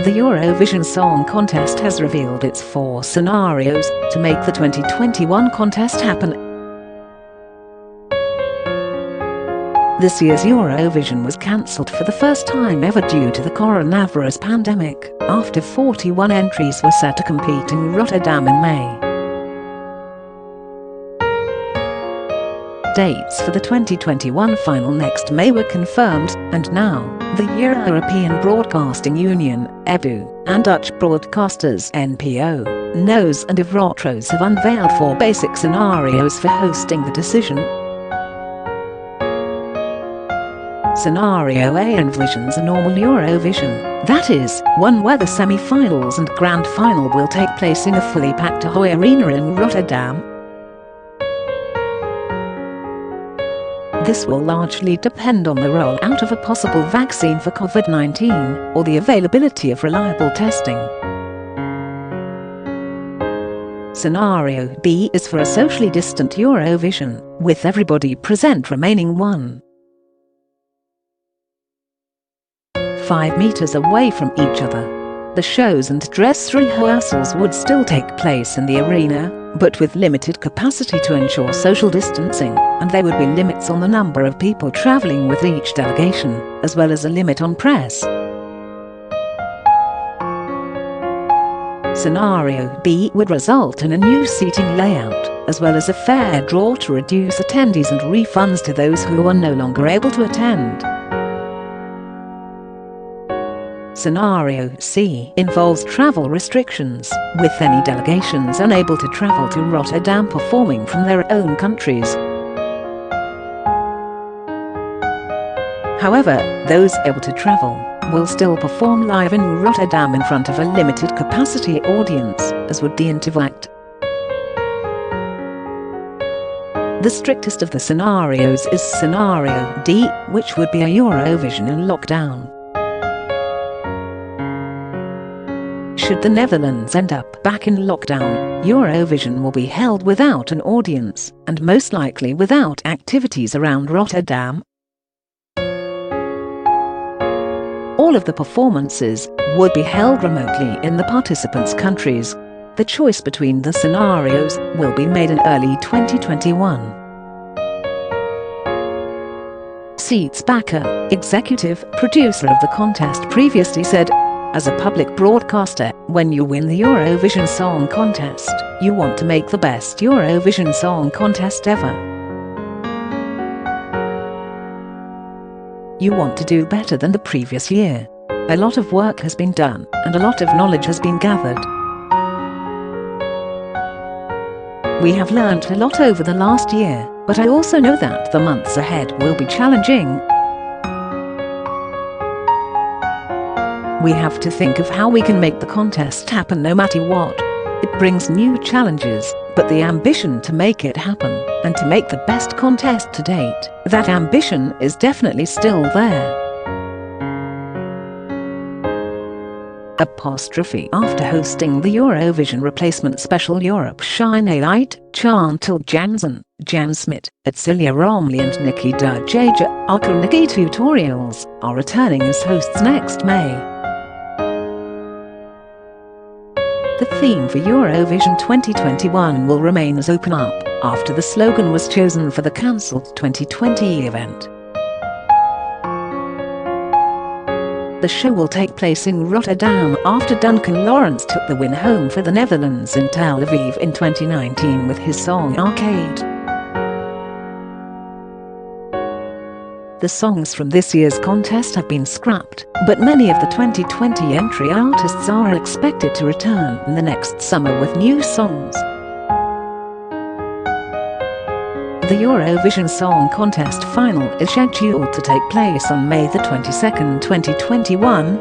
The Eurovision Song Contest has revealed its 4 scenarios to make the 2021 contest happen. This year's Eurovision was cancelled for the first time ever due to the coronavirus pandemic, after 41 entries were set to compete in Rotterdam in May. Dates for the 2021 final next May were confirmed, and now, the European Broadcasting Union, EBU, and Dutch broadcasters NPO, NOS and AVROTROS have unveiled 4 basic scenarios for hosting the decision. Scenario A envisions a normal Eurovision, that is, one where the semi-finals and grand final will take place in a fully packed Ahoy Arena in Rotterdam. This will largely depend on the rollout of a possible vaccine for COVID-19 or the availability of reliable testing. Scenario B is for a socially distant Eurovision, with everybody present remaining 1.5 meters away from each other. The shows and dress rehearsals would still take place in the arena, but with limited capacity to ensure social distancing, and there would be limits on the number of people traveling with each delegation, as well as a limit on press. Scenario B would result in a new seating layout, as well as a fair draw to reduce attendees and refunds to those who are no longer able to attend. Scenario C involves travel restrictions, with any delegations unable to travel to Rotterdam performing from their own countries. However, those able to travel will still perform live in Rotterdam in front of a limited capacity audience, as would the interval. The strictest of the scenarios is Scenario D, which would be a Eurovision in lockdown. Should the Netherlands end up back in lockdown, Eurovision will be held without an audience, and most likely without activities around Rotterdam. All of the performances would be held remotely in the participants' countries. The choice between the scenarios will be made in early 2021. Sietse Bakker, executive producer of the contest, previously said, "As a public broadcaster, when you win the Eurovision Song Contest, you want to make the best Eurovision Song Contest ever. You want to do better than the previous year. A lot of work has been done, and a lot of knowledge has been gathered. We have learnt a lot over the last year, but I also know that the months ahead will be challenging. We have to think of how we can make the contest happen no matter what. It brings new challenges, but the ambition to make it happen, and to make the best contest to date, that ambition is definitely still there." After hosting the Eurovision replacement special Europe Shine a Light, Chantal Janzen, Smit, Edsilia, Rombley and Nikkie Jager, aka NikkieTutorials, are returning as hosts next May. The theme for Eurovision 2021 will remain as Open Up, after the slogan was chosen for the cancelled 2020 event. The show will take place in Rotterdam after Duncan Laurence took the win home for the Netherlands in Tel Aviv in 2019 with his song Arcade. The songs from this year's contest have been scrapped, but many of the 2020 entry artists are expected to return in the next summer with new songs. The Eurovision Song Contest final is scheduled to take place on May the 22nd, 2021,